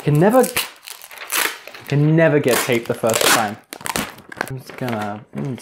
can never get tape the first time. I'm just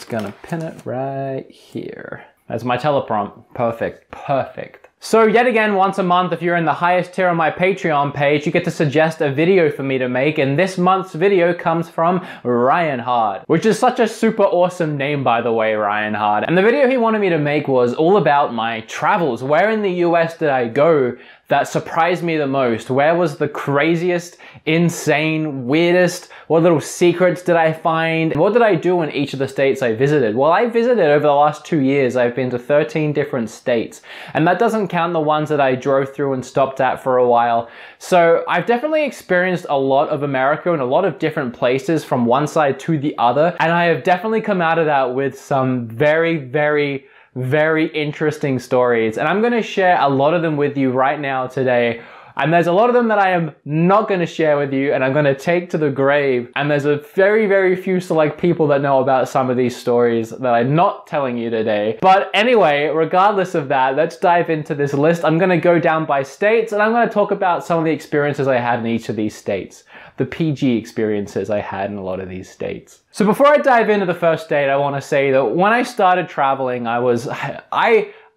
gonna pin it right here. That's my teleprompt. Perfect, perfect. So yet again, once a month, if you're in the highest tier on my Patreon page, you get to suggest a video for me to make, and this month's video comes from Ryan Hard, which is such a super awesome name, by the way, Ryan Hard. And the video he wanted me to make was all about my travels. Where in the US did I go that surprised me the most? Where was the craziest, insane, weirdest? What little secrets did I find? What did I do in each of the states I visited? Well, I visited over the last 2 years. I've been to 13 different states, and that doesn't count the ones that I drove through and stopped at for a while. So I've definitely experienced a lot of America and a lot of different places from one side to the other, and I have definitely come out of that with some very, very, very interesting stories, and I'm going to share a lot of them with you right now today. And there's a lot of them that I am not going to share with you and I'm going to take to the grave. And there's a very, very few select people that know about some of these stories that I'm not telling you today. But anyway, regardless of that, let's dive into this list. I'm going to go down by states and I'm going to talk about some of the experiences I had in each of these states. The PG experiences I had in a lot of these states. So before I dive into the first state, I want to say that when I started traveling,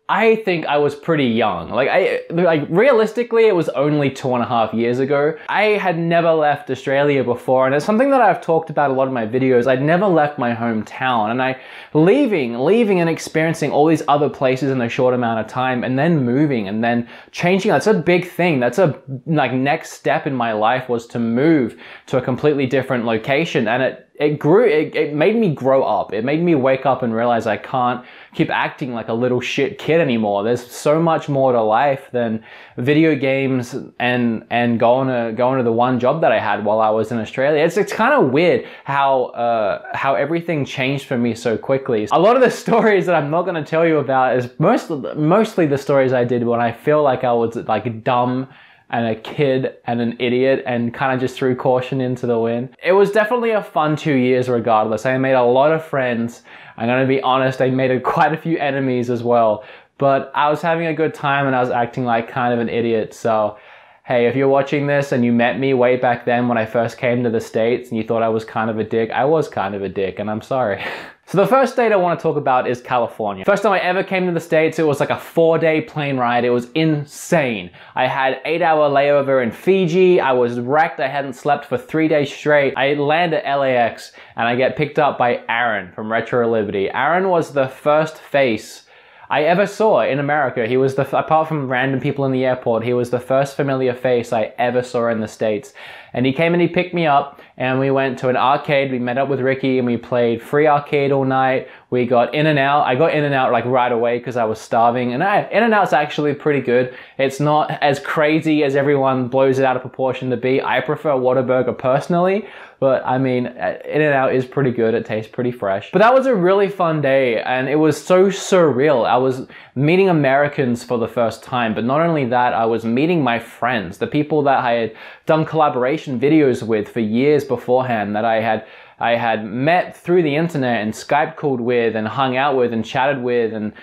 I think I was pretty young. Like realistically, it was only 2.5 years ago. I had never left Australia before, and it's something that I've talked about a lot in my videos. I'd never left my hometown, and leaving and experiencing all these other places in a short amount of time, and then moving and then changing. That's a big thing. That's a next step in my life, was to move to a completely different location, and it made me grow up. It made me wake up and realize I can't keep acting like a little shit kid anymore. There's so much more to life than video games and going to the one job that I had while I was in Australia. It's kind of weird how everything changed for me so quickly. A lot of the stories that I'm not going to tell you about is mostly the stories I did when I feel like I was like dumb and a kid and an idiot and kind of just threw caution into the wind. It was definitely a fun 2 years regardless. I made a lot of friends. I'm gonna be honest, I made quite a few enemies as well. But I was having a good time and I was acting like kind of an idiot. So hey, if you're watching this and you met me way back then when I first came to the States and you thought I was kind of a dick, I was kind of a dick and I'm sorry. So the first state I want to talk about is California. First time I ever came to the States, it was like a 4-day plane ride. It was insane. I had 8-hour layover in Fiji. I was wrecked. I hadn't slept for 3 days straight. I land at LAX and I get picked up by Aaron from Retro Liberty. Aaron was the first face I ever saw in America. He was apart from random people in the airport, he was the first familiar face I ever saw in the States. And he came and he picked me up and we went to an arcade. We met up with Ricky and we played free arcade all night. We got In-N-Out. I got In-N-Out like right away because I was starving. And In-N-Out's actually pretty good. It's not as crazy as everyone blows it out of proportion to be. I prefer Whataburger personally, but I mean, In-N-Out is pretty good. It tastes pretty fresh. But that was a really fun day and it was so surreal. I was meeting Americans for the first time, but not only that, I was meeting my friends, the people that I had done collaboration videos with for years beforehand, that I had met through the internet and Skype called with and hung out with and chatted with, and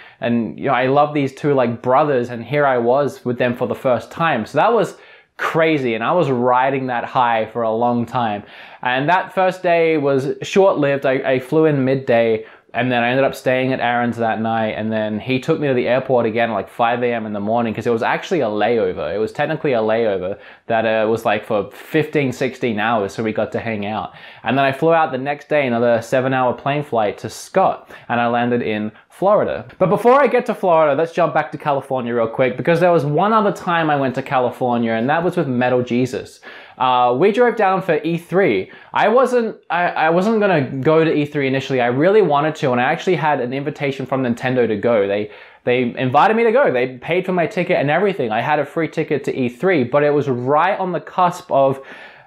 you know, I love these two like brothers, and here I was with them for the first time. So that was crazy, and I was riding that high for a long time. And that first day was short-lived. I flew in midday, and then I ended up staying at Aaron's that night, and then he took me to the airport again at like 5 a.m. in the morning because it was actually a layover. It was technically a layover that was like for 15, 16 hours, so we got to hang out. And then I flew out the next day, another 7-hour plane flight to Scott, and I landed in Florida. But before I get to Florida, let's jump back to California real quick, because there was one other time I went to California, and that was with Metal Jesus. We drove down for E3. I wasn't gonna go to E3 initially. I really wanted to, and I actually had an invitation from Nintendo to go. They invited me to go. They paid for my ticket and everything. I had a free ticket to E3, but it was right on the cusp of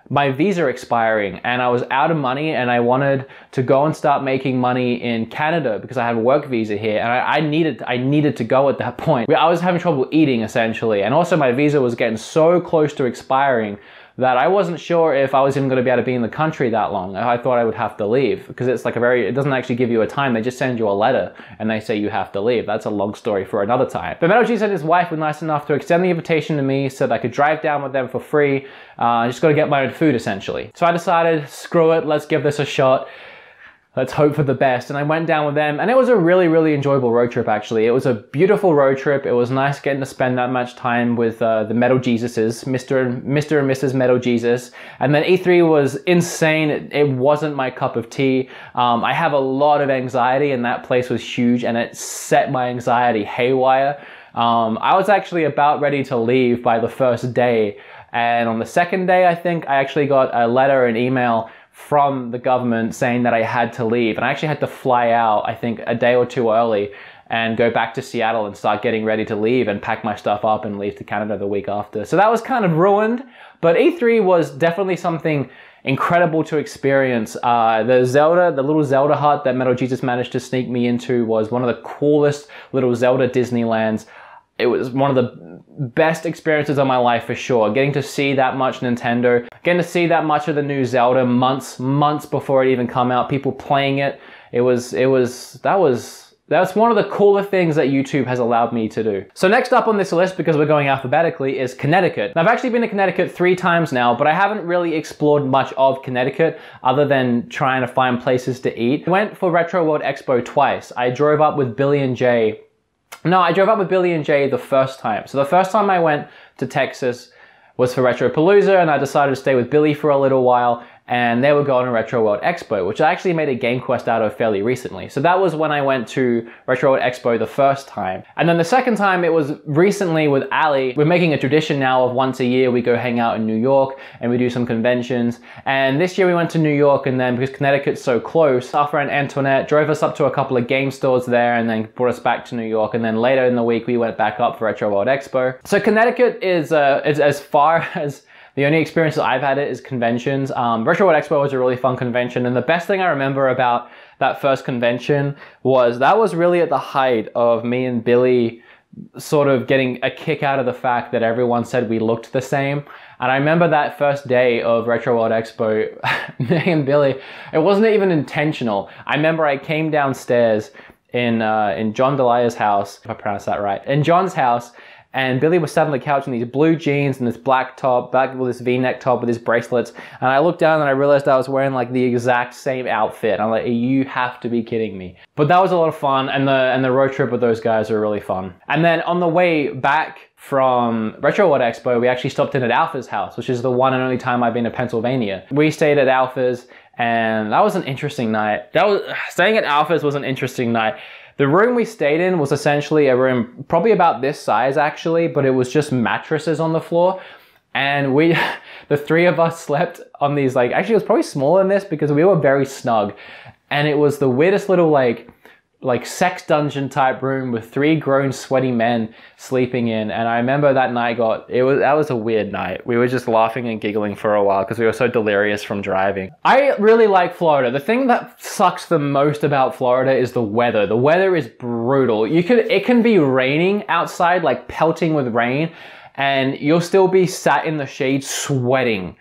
my visa expiring, and I was out of money, and I wanted to go and start making money in Canada because I had a work visa here, and I needed to go at that point. I was having trouble eating essentially, and also my visa was getting so close to expiring that I wasn't sure if I was even going to be able to be in the country that long. I thought I would have to leave because it's like it doesn't actually give you a time. They just send you a letter and they say you have to leave. That's a long story for another time. But Metal Jesus and his wife were nice enough to extend the invitation to me so that I could drive down with them for free. I just got to get my own food essentially. So I decided, screw it, let's give this a shot. Let's hope for the best. And I went down with them and it was a really, really enjoyable road trip actually. It was a beautiful road trip. It was nice getting to spend that much time with the Metal Jesuses, Mr. and Mrs. Metal Jesus. And then E3 was insane. It wasn't my cup of tea. I have a lot of anxiety and that place was huge and it set my anxiety haywire. I was actually about ready to leave by the first day. And on the second day, I think I actually got a letter, an email from the government saying that I had to leave. And I actually had to fly out, I think, a day or two early and go back to Seattle and start getting ready to leave and pack my stuff up and leave to Canada the week after. So that was kind of ruined, but E3 was definitely something incredible to experience. The little Zelda hut that Metal Jesus managed to sneak me into was one of the coolest little Zelda Disneylands. It was one of the best experiences of my life for sure. Getting to see that much Nintendo, getting to see that much of the new Zelda months before it even come out, people playing it. That's one of the cooler things that YouTube has allowed me to do. So next up on this list, because we're going alphabetically, is Connecticut. Now, I've actually been to Connecticut 3 times now, but I haven't really explored much of Connecticut other than trying to find places to eat. I went for Retro World Expo twice. I drove up with Billy and Jay. No, I drove up with Billy and Jay the first time. So the first time I went to Texas was for Retropalooza, and I decided to stay with Billy for a little while, and they were going to Retro World Expo, which I actually made a game quest out of fairly recently. So that was when I went to Retro World Expo the first time. And then the second time, it was recently with Ali. We're making a tradition now of once a year we go hang out in New York and we do some conventions. And this year we went to New York, and then because Connecticut's so close, our friend Antoinette drove us up to a couple of game stores there and then brought us back to New York. And then later in the week, we went back up for Retro World Expo. So Connecticut is as far as the only experience that I've had it is conventions. Retro World Expo was a really fun convention, and the best thing I remember about that first convention was that was really at the height of me and Billy sort of getting a kick out of the fact that everyone said we looked the same. And I remember that first day of Retro World Expo, me and Billy, it wasn't even intentional. I remember I came downstairs in John Delia's house, if I pronounced that right, in John's house, and Billy was sat on the couch in these blue jeans and this black top, back with this V-neck top with his bracelets. And I looked down and I realized I was wearing like the exact same outfit. I'm like, you have to be kidding me. But that was a lot of fun, and the road trip with those guys were really fun. And then on the way back from Retro World Expo, we actually stopped in at Alpha's house, which is the one and only time I've been to Pennsylvania. We stayed at Alpha's, and that was an interesting night. Staying at Alpha's was an interesting night. The room we stayed in was essentially a room probably about this size actually, but it was just mattresses on the floor. And the three of us slept on these, like, actually it was probably smaller than this because we were very snug. And it was the weirdest little like sex dungeon type room with 3 grown sweaty men sleeping in. And I remember that night that was a weird night. We were just laughing and giggling for a while because we were so delirious from driving. I really like Florida. The thing that sucks the most about Florida is the weather. The weather is brutal. It can be raining outside, like pelting with rain, and you'll still be sat in the shade sweating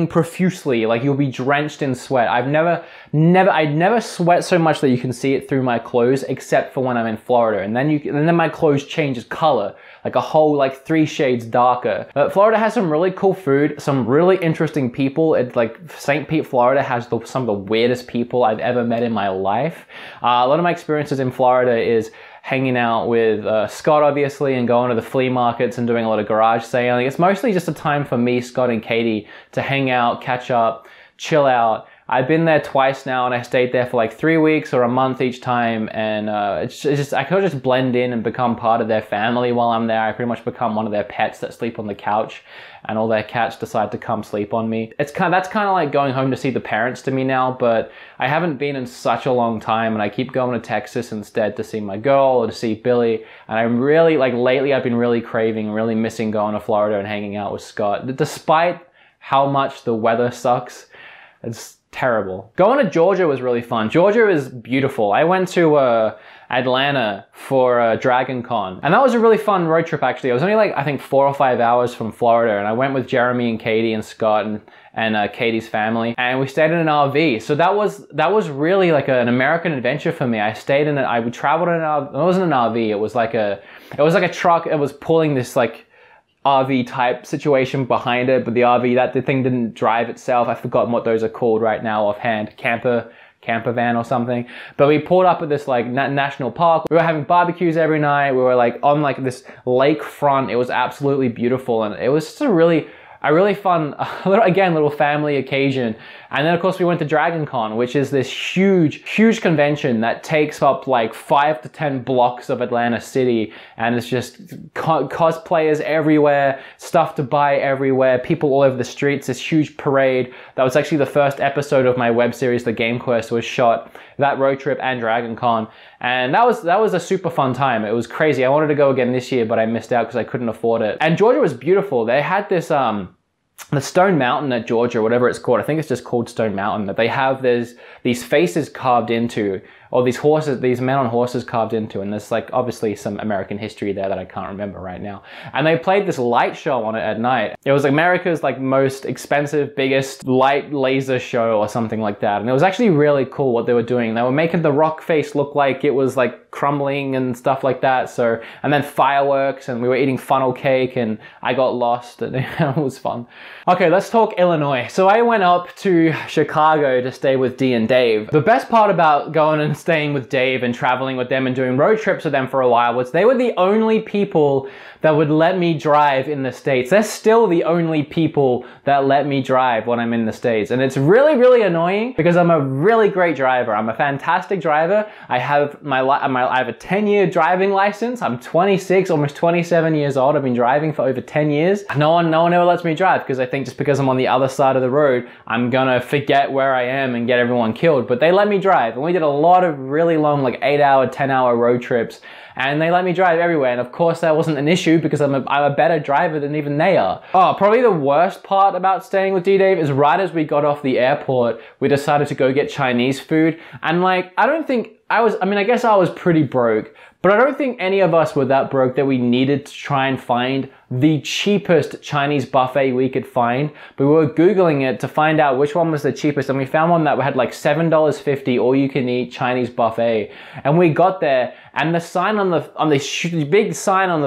profusely, like you'll be drenched in sweat. I'd never sweat so much that you can see it through my clothes, except for when I'm in Florida, and then my clothes changes color, like a whole 3 shades darker. But Florida has some really cool food, some really interesting people. It's like St. Pete, Florida has some of the weirdest people I've ever met in my life. A lot of my experiences in Florida is hanging out with Scott, obviously, and going to the flea markets and doing a lot of garage sailing. It's mostly just a time for me, Scott, and Katie to hang out, catch up, chill out. I've been there twice now, and I stayed there for 3 weeks or a month each time, and I could just blend in and become part of their family while I'm there. I pretty much become one of their pets that sleep on the couch, and all their cats decide to come sleep on me. That's kind of like going home to see the parents to me now, but I haven't been in such a long time, and I keep going to Texas instead to see my girl or to see Billy. And I'm really, lately I've been really craving, really missing going to Florida and hanging out with Scott. Despite how much the weather sucks, terrible. Going to Georgia was really fun. Georgia is beautiful. I went to Atlanta for Dragon Con, and that was a really fun road trip actually. It was only like, I think 4 or 5 hours from Florida, and I went with Jeremy and Katie and Scott and Katie's family, and we stayed in an RV. So that was really like an American adventure for me. I stayed in it. I traveled in an RV. It wasn't an RV. It was like a truck. It was pulling this like RV type situation behind it, but the RV, the thing didn't drive itself. I've forgotten what those are called right now offhand. Camper van or something. But we pulled up at this like national park. We were having barbecues every night. We were like on like this lake front. It was absolutely beautiful, and it was just a really fun, little family occasion. And then of course we went to Dragon Con, which is this huge convention that takes up like 5 to 10 blocks of Atlanta City. And it's just cosplayers everywhere, stuff to buy everywhere, people all over the streets, this huge parade. That was actually the first episode of my web series, The Game Quest, was shot that road trip and Dragon Con. And that was a super fun time. It was crazy. I wanted to go again this year, but I missed out because I couldn't afford it. And Georgia was beautiful. They had this, the Stone Mountain at Georgia, whatever it's called, I think it's just called Stone Mountain, that they have these faces carved into, or these men on horses carved into, and there's like obviously some American history there that I can't remember right now. And they played this light show on it at night. It was America's like most expensive, biggest light laser show or something like that. And it was actually really cool what they were doing. They were making the rock face look like it was like crumbling and stuff like that. So, and then fireworks, and we were eating funnel cake, and I got lost, and it was fun. Okay, let's talk Illinois. So I went up to Chicago to stay with Dee and Dave. The best part about going and staying with Dave and traveling with them and doing road trips with them for a while was they were the only people that would let me drive in the States. They're still the only people that let me drive when I'm in the States. And it's really annoying because I'm a really great driver. I'm a fantastic driver. I have I have a 10-year driving license. I'm 26, almost 27 years old. I've been driving for over 10 years. No one ever lets me drive because I think just because I'm on the other side of the road, I'm gonna forget where I am and get everyone killed. But they let me drive, and we did a lot of really long, like 8-hour, 10-hour road trips, and they let me drive everywhere. And of course that wasn't an issue because I'm a better driver than even they are. Oh, probably the worst part about staying with D-Dave is right as we got off the airport, we decided to go get Chinese food. And like, I guess I was pretty broke, but I don't think any of us were that broke that we needed to try and find the cheapest Chinese buffet we could find. But we were Googling it to find out which one was the cheapest, and we found one that had like $7.50 all you can eat Chinese buffet. And we got there, and the sign on the big sign on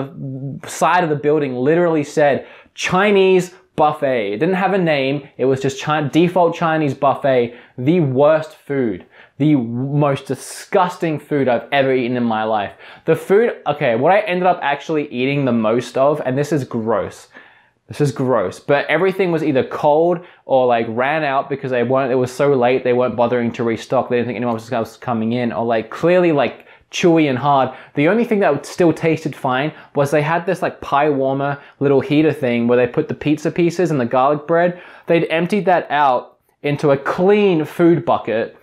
the side of the building literally said Chinese buffet. It didn't have a name. It was just default Chinese buffet. The worst food. The most disgusting food I've ever eaten in my life. The food, okay, what I ended up actually eating the most of, and this is gross. This is gross, but everything was either cold or like ran out because it was so late they weren't bothering to restock. They didn't think anyone was coming in, or like clearly like chewy and hard. The only thing that still tasted fine was they had this like pie warmer little heater thing where they put the pizza pieces and the garlic bread. They'd emptied that out into a clean food bucket,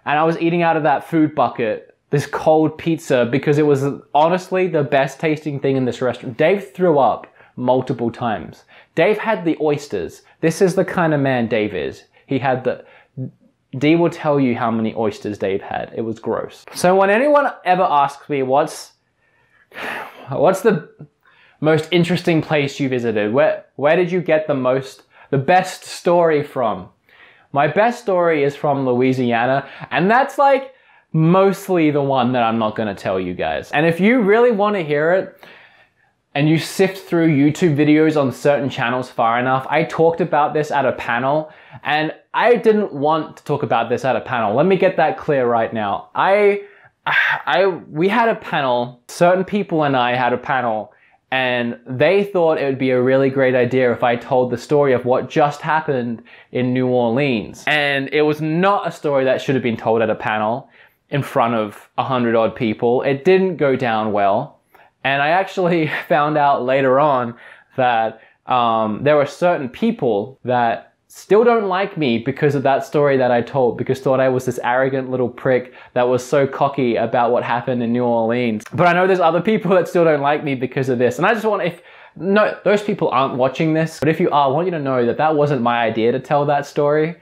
and I was eating out of that food bucket this cold pizza because it was honestly the best tasting thing in this restaurant. Dave threw up multiple times. Dave had the oysters. This is the kind of man Dave is. He had Dee will tell you how many oysters Dave had. It was gross. So when anyone ever asks me what's the most interesting place you visited, where did you get the best story from? My best story is from Louisiana, and that's like mostly the one that I'm not gonna tell you guys. And if you really want to hear it, and you sift through YouTube videos on certain channels far enough, I talked about this at a panel, and I didn't want to talk about this at a panel. Let me get that clear right now. We had a panel, certain people and I had a panel, and they thought it would be a really great idea if I told the story of what just happened in New Orleans. And it was not a story that should have been told at a panel in front of 100-odd people. It didn't go down well. And I actually found out later on that there were certain people that still don't like me because of that story that I told, because thought I was this arrogant little prick that was so cocky about what happened in New Orleans. But I know there's other people that still don't like me because of this. And I just want, no, those people aren't watching this, but if you are, I want you to know that that wasn't my idea to tell that story.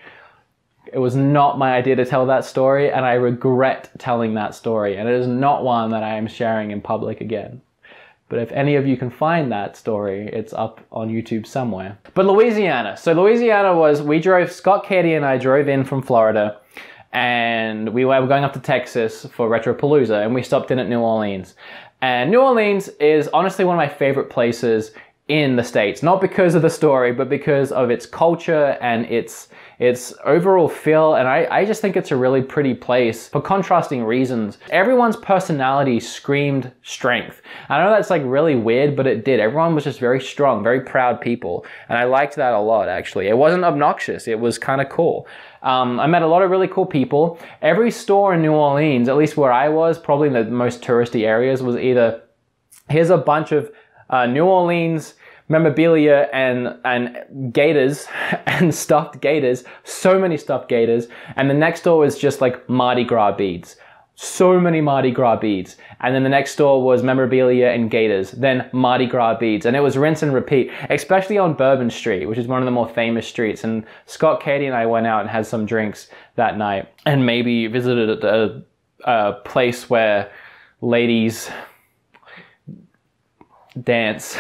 It was not my idea to tell that story, and I regret telling that story, and it is not one that I am sharing in public again. But if any of you can find that story, it's up on YouTube somewhere. But Louisiana. So Louisiana was, Scott, Katie, and I drove in from Florida, and we were going up to Texas for Retropalooza, and we stopped in at New Orleans. And New Orleans is honestly one of my favorite places in the States, not because of the story, but because of its culture and its overall feel. And I just think it's a really pretty place for contrasting reasons. Everyone's personality screamed strength. I know that's like really weird, but it did. Everyone was just very strong, very proud people. And I liked that a lot, actually. It wasn't obnoxious. It was kind of cool. I met a lot of really cool people. Every store in New Orleans, at least where I was, probably in the most touristy areas, was either, here's a bunch of New Orleans memorabilia and gators and stuffed gators, so many stuffed gators, and the next door was just like Mardi Gras beads. So many Mardi Gras beads. And then the next door was memorabilia and gators, then Mardi Gras beads. And it was rinse and repeat, especially on Bourbon Street, which is one of the more famous streets. And Scott, Katie, and I went out and had some drinks that night and maybe visited a place where ladies dance.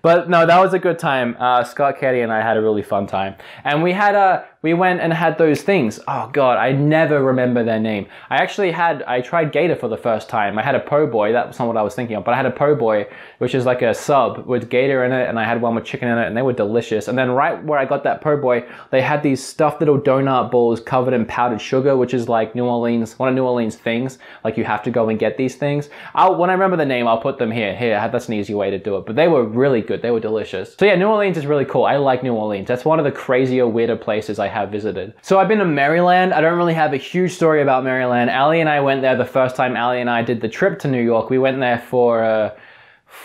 But no, that was a good time. Scott, Katie, and I had a really fun time. And we went and had those things. Oh God, I never remember their name. I tried gator for the first time. I had a po' boy, that was not what I was thinking of, but I had a po' boy, which is like a sub with gator in it, and I had one with chicken in it, and they were delicious. And then right where I got that po' boy, they had these stuffed little donut balls covered in powdered sugar, which is like New Orleans, one of New Orleans things. Like you have to go and get these things. When I remember the name, I'll put them here. That's an easy way to do it. But they were really good. They were delicious. So yeah, New Orleans is really cool. I like New Orleans. That's one of the crazier, weirder places I have visited. So I've been to Maryland. I don't really have a huge story about Maryland. Allie and I went there the first time Allie and I did the trip to New York. We went there for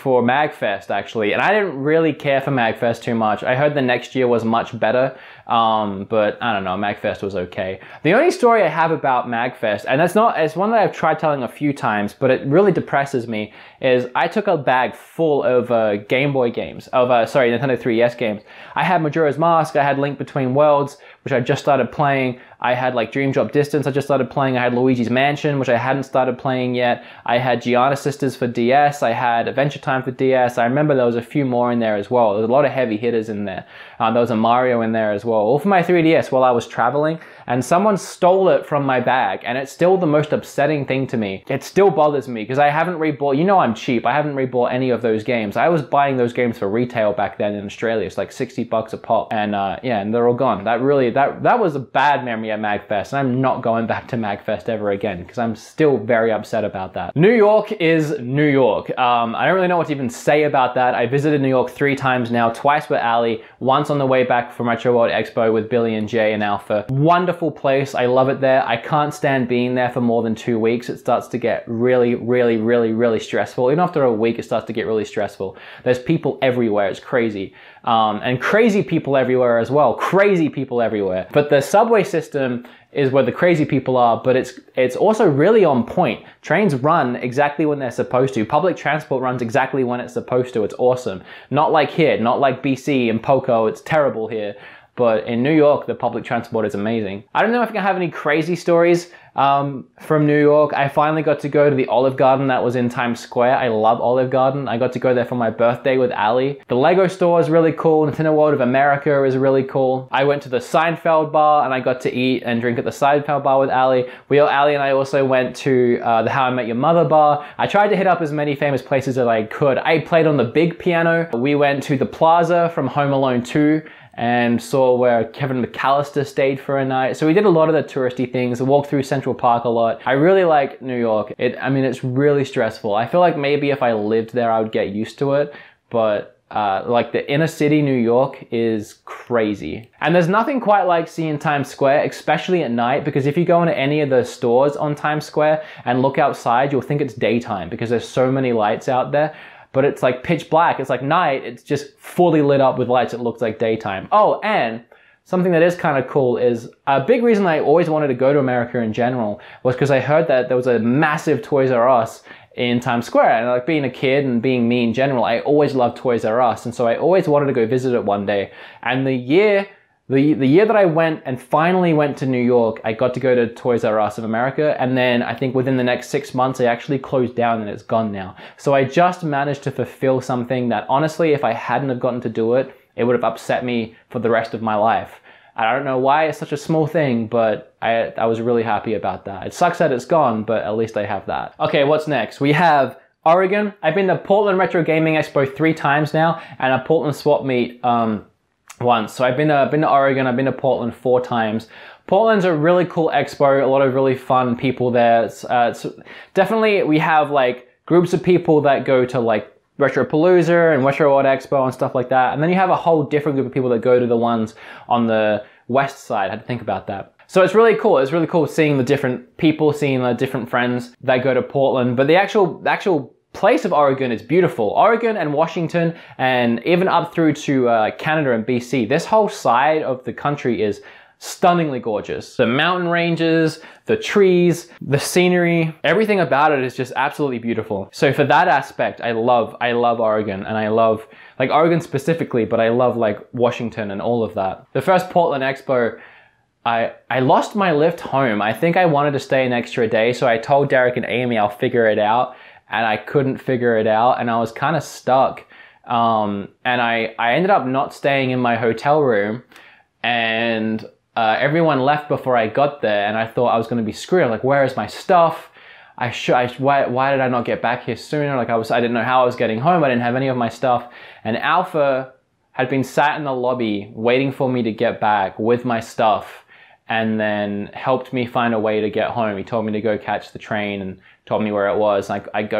MagFest, actually, and I didn't really care for MagFest too much. I heard the next year was much better, but I don't know, MagFest was okay. The only story I have about MagFest, and it's one that I've tried telling a few times, but it really depresses me, is I took a bag full of Game Boy games, Nintendo 3DS games. I had Majora's Mask, I had Link Between Worlds, which I just started playing. I had like Dream Drop Distance I just started playing. I had Luigi's Mansion, which I hadn't started playing yet. I had Gianna Sisters for DS. I had Adventure Time for DS. I remember there was a few more in there as well. There was a lot of heavy hitters in there. There was a Mario in there as well. All for my 3DS while I was traveling, and someone stole it from my bag, and it's still the most upsetting thing to me. It still bothers me because I haven't rebought, you know I'm cheap, I haven't rebought any of those games. I was buying those games for retail back then in Australia. It's like 60 bucks a pop, and yeah, and they're all gone. That was a bad memory at MagFest, and I'm not going back to MagFest ever again because I'm still very upset about that. New York is New York. I don't really know what to even say about that. I visited New York 3 times now, twice with Ali, once on the way back from Retro World Expo with Billy and Jay and Alpha. Wonderful place. I love it there. I can't stand being there for more than 2 weeks. It starts to get really, really, really, really stressful. Even after a week, it starts to get really stressful. There's people everywhere. It's crazy. And crazy people everywhere as well. Crazy people everywhere. But the subway system is where the crazy people are, but it's also really on point. Trains run exactly when they're supposed to. Public transport runs exactly when it's supposed to. It's awesome. Not like here, not like BC and Poco. It's terrible here. But in New York, the public transport is amazing. I don't know if I can have any crazy stories from New York. I finally got to go to the Olive Garden that was in Times Square. I love Olive Garden. I got to go there for my birthday with Ali. The Lego store is really cool. Nintendo World of America is really cool. I went to the Seinfeld bar and I got to eat and drink at the Seinfeld bar with Ali. Ali and I also went to the How I Met Your Mother bar. I tried to hit up as many famous places as I could. I played on the big piano. We went to the Plaza from Home Alone 2 and saw where Kevin McAllister stayed for a night. So we did a lot of the touristy things, walked through Central Park a lot. I really like New York. It's really stressful. I feel like maybe if I lived there, I would get used to it, but like the inner city New York is crazy. And there's nothing quite like seeing Times Square, especially at night, because if you go into any of the stores on Times Square and look outside, you'll think it's daytime because there's so many lights out there. But it's like pitch black. It's like night. It's just fully lit up with lights. It looks like daytime. Oh, and something that is kind of cool is a big reason I always wanted to go to America in general was because I heard that there was a massive Toys R Us in Times Square. And like being a kid and being me in general, I always loved Toys R Us. And so I always wanted to go visit it one day. And the year The year that I went and finally went to New York, I got to go to Toys R Us of America, and then I think within the next 6 months, I actually closed down and it's gone now. So I just managed to fulfill something that honestly, if I hadn't have gotten to do it, it would have upset me for the rest of my life. I don't know why it's such a small thing, but I was really happy about that. It sucks that it's gone, but at least I have that. Okay, what's next? We have Oregon. I've been to Portland Retro Gaming Expo 3 times now, and a Portland Swap Meet once. So I've been to Oregon, I've been to Portland 4 times. Portland's a really cool expo, a lot of really fun people there. It's definitely, we have like groups of people that go to like Retropalooza and Retro Art Expo and stuff like that. And then you have a whole different group of people that go to the ones on the west side. I had to think about that. So it's really cool. It's really cool seeing the different people, seeing the different friends that go to Portland. But the actual place of Oregon is beautiful. Oregon and Washington, and even up through to Canada and BC. This whole side of the country is stunningly gorgeous. The mountain ranges, the trees, the scenery, everything about it is just absolutely beautiful. So for that aspect, I love Oregon, and I love like Oregon specifically, but I love like Washington and all of that. The first Portland Expo, I lost my lift home. I think I wanted to stay an extra day, so I told Derek and Amy I'll figure it out. And I couldn't figure it out, and I was kind of stuck. And I ended up not staying in my hotel room, and everyone left before I got there, and I thought I was going to be screwed. I'm like, where is my stuff? Why did I not get back here sooner? Like I didn't know how I was getting home. I didn't have any of my stuff. And Alpha had been sat in the lobby waiting for me to get back with my stuff, and then helped me find a way to get home. He told me to go catch the train and told me where it was. I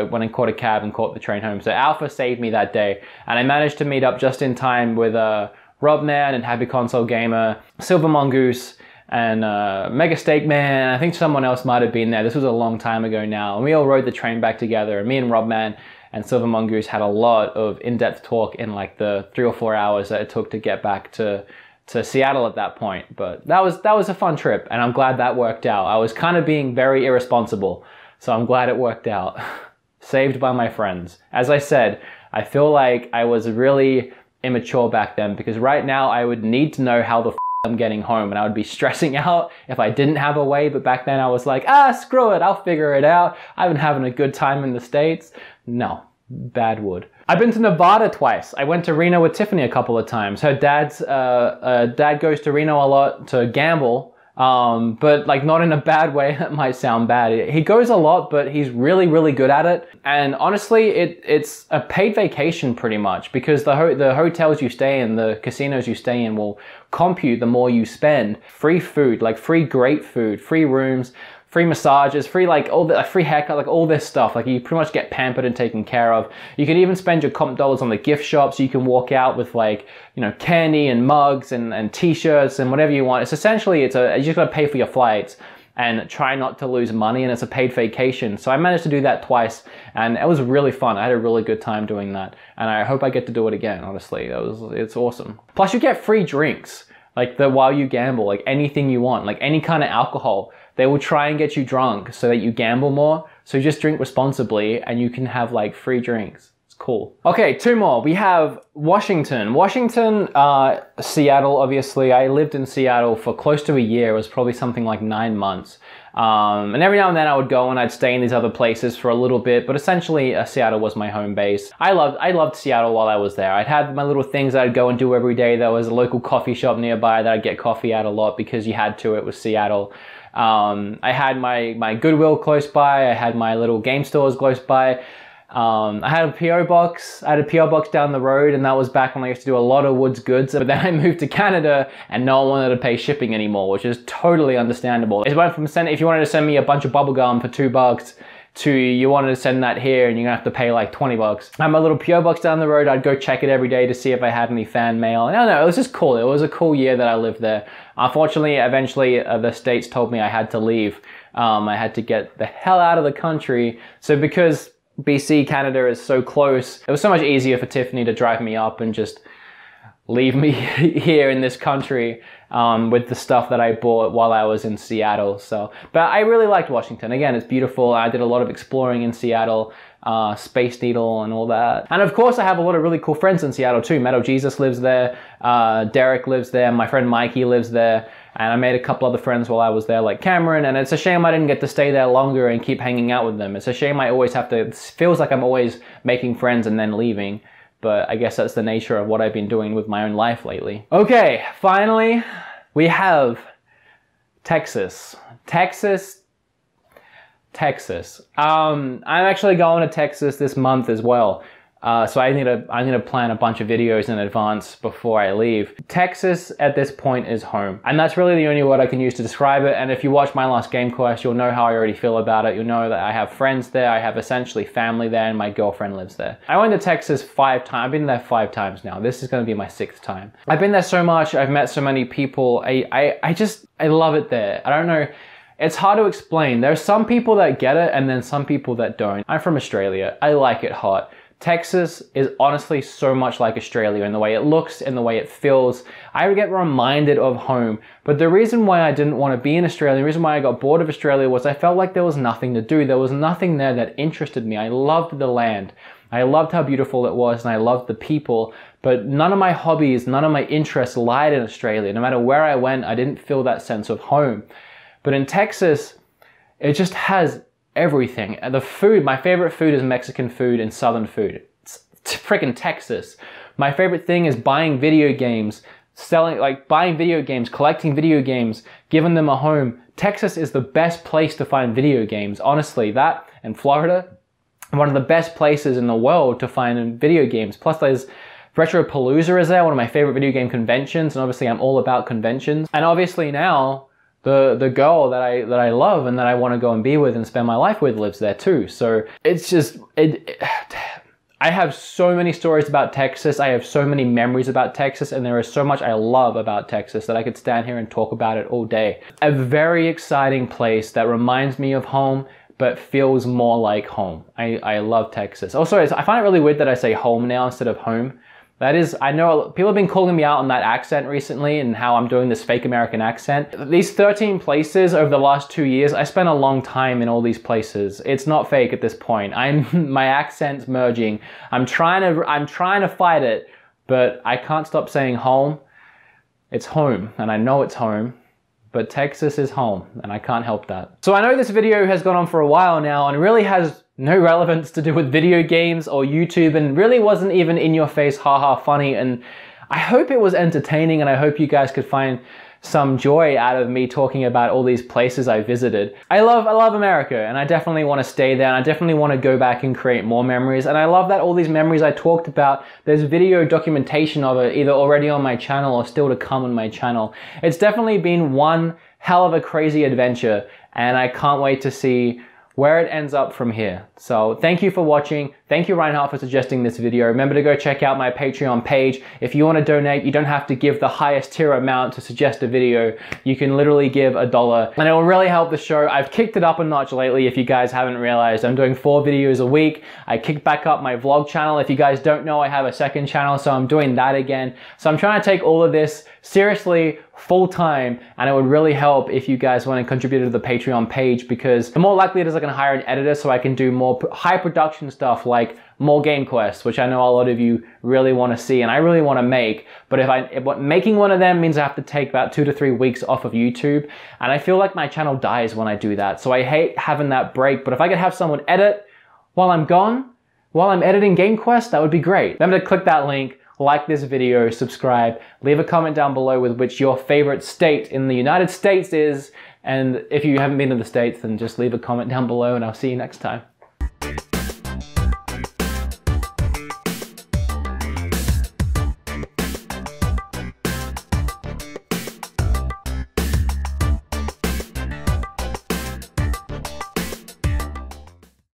went and caught a cab and caught the train home. So Alpha saved me that day. And I managed to meet up just in time with Robman and Happy Console Gamer, Silver Mongoose, and Mega Steak Man. I think someone else might have been there. This was a long time ago now. And we all rode the train back together. And me and Robman and Silver Mongoose had a lot of in-depth talk in like the 3 or 4 hours that it took to get back to Seattle at that point. But that was a fun trip, and I'm glad that worked out. I was kind of being very irresponsible, so I'm glad it worked out. Saved by my friends. As I said, I feel like I was really immature back then, because right now I would need to know how the f I'm getting home, and I would be stressing out if I didn't have a way. But back then I was like, screw it, I'll figure it out. I've been having a good time in the States. No, bad wood. I've been to Nevada twice. I went to Reno with Tiffany a couple of times. Her dad's dad goes to Reno a lot to gamble, but like not in a bad way. That might sound bad. He goes a lot, but he's really, really good at it. And honestly, it's a paid vacation pretty much, because the hotels you stay in, the casinos you stay in will compute the more you spend. Free food, like free great food, free rooms, free massages, free like all the free haircut, like all this stuff. Like you pretty much get pampered and taken care of. You can even spend your comp dollars on the gift shop, so you can walk out with like, you know, candy and mugs and t-shirts and whatever you want. It's essentially, you just gotta pay for your flights and try not to lose money, and it's a paid vacation. So I managed to do that twice, and it was really fun. I had a really good time doing that, and I hope I get to do it again, honestly. It's awesome. Plus you get free drinks, like while you gamble, like anything you want, like any kind of alcohol. They will try and get you drunk so that you gamble more. So just drink responsibly and you can have like free drinks. It's cool. Okay, 2 more. We have Washington. Washington, Seattle, obviously. I lived in Seattle for close to a year. It was probably something like 9 months. And every now and then I would go and I'd stay in these other places for a little bit, but essentially Seattle was my home base. I loved Seattle while I was there. I'd have my little things that I'd go and do every day. There was a local coffee shop nearby that I'd get coffee at a lot because you had to. It was Seattle. I had my Goodwill close by. I had my little game stores close by. I had a P.O. box. I had a P.O. box down the road, and that was back when I used to do a lot of Woods goods. But then I moved to Canada, and no one wanted to pay shipping anymore, which is totally understandable. It went from if you wanted to send me a bunch of bubblegum for $2 to you wanted to send that here, and you're gonna have to pay like $20. I had my little P.O. box down the road. I'd go check it every day to see if I had any fan mail. And I don't know, it was just cool. It was a cool year that I lived there. Unfortunately, eventually the States told me I had to leave. I had to get the hell out of the country. So because BC, Canada is so close, it was so much easier for Tiffany to drive me up and just leave me here in this country with the stuff that I bought while I was in Seattle. So, but I really liked Washington. Again, it's beautiful. I did a lot of exploring in Seattle. Space Needle and all that. And of course I have a lot of really cool friends in Seattle too. Metal Jesus lives there, Derek lives there, my friend Mikey lives there, and I made a couple other friends while I was there like Cameron, and it's a shame I didn't get to stay there longer and keep hanging out with them. It's a shame I always have to, it feels like I'm always making friends and then leaving, but I guess that's the nature of what I've been doing with my own life lately. Okay, finally we have Texas. I'm actually going to Texas this month as well. So I need to plan a bunch of videos in advance before I leave. Texas at this point is home. And that's really the only word I can use to describe it. And if you watch my last Game Quest, you'll know how I already feel about it. You'll know that I have friends there. I have essentially family there, and my girlfriend lives there. I went to Texas 5 times. I've been there 5 times now. This is going to be my 6th time. I've been there so much. I've met so many people. I love it there. I don't know. It's hard to explain. There's some people that get it and then some people that don't. I'm from Australia. I like it hot. Texas is honestly so much like Australia in the way it looks, in the way it feels. I would get reminded of home. But the reason why I didn't want to be in Australia, the reason why I got bored of Australia was I felt like there was nothing to do. There was nothing there that interested me. I loved the land. I loved how beautiful it was and I loved the people. But none of my hobbies, none of my interests lied in Australia. No matter where I went, I didn't feel that sense of home. But in Texas, it just has everything. And the food, my favorite food is Mexican food and Southern food. It's freaking Texas. My favorite thing is buying video games, buying video games, collecting video games, giving them a home. Texas is the best place to find video games. Honestly, that and Florida, one of the best places in the world to find video games. Plus there's Retropalooza is there, one of my favorite video game conventions. And obviously I'm all about conventions. And obviously now, the girl that I love and that I want to go and be with and spend my life with lives there too. So it's just, I have so many stories about Texas. I have so many memories about Texas, and there is so much I love about Texas that I could stand here and talk about it all day. A very exciting place that reminds me of home, but feels more like home. I love Texas. Also, I find it really weird that I say home now instead of home. That is, I know people have been calling me out on that accent recently and how I'm doing this fake American accent. These 13 places over the last 2 years, I spent a long time in all these places. It's not fake at this point. My accent's merging. I'm trying to fight it, but I can't stop saying home. It's home, and I know it's home, but Texas is home, and I can't help that. So I know this video has gone on for a while now and really has no relevance to do with video games or YouTube, and really wasn't even in your face haha funny, and I hope it was entertaining, and I hope you guys could find some joy out of me talking about all these places I visited. I love America, and I definitely want to stay there, and I definitely want to go back and create more memories, and I love that all these memories I talked about, there's video documentation of it either already on my channel or still to come on my channel. It's definitely been one hell of a crazy adventure, and I can't wait to see where it ends up from here. So thank you for watching. Thank you, Reinhardt, for suggesting this video. Remember to go check out my Patreon page. If you want to donate, you don't have to give the highest tier amount to suggest a video. You can literally give $1 and it will really help the show. I've kicked it up a notch lately if you guys haven't realized. I'm doing 4 videos a week. I kicked back up my vlog channel. If you guys don't know, I have a second channel, so I'm doing that again. So I'm trying to take all of this seriously full time, and it would really help if you guys want to contribute to the Patreon page, because the more likely it is I can hire an editor so I can do more high production stuff like more game quests, which I know a lot of you really want to see and I really want to make. But if making one of them means I have to take about 2 to 3 weeks off of YouTube, and I feel like my channel dies when I do that. So I hate having that break. But if I could have someone edit while I'm gone, while I'm editing game quests, that would be great. Remember to click that link, like this video, subscribe, leave a comment down below with which your favorite state in the United States is. And if you haven't been to the States, then just leave a comment down below and I'll see you next time.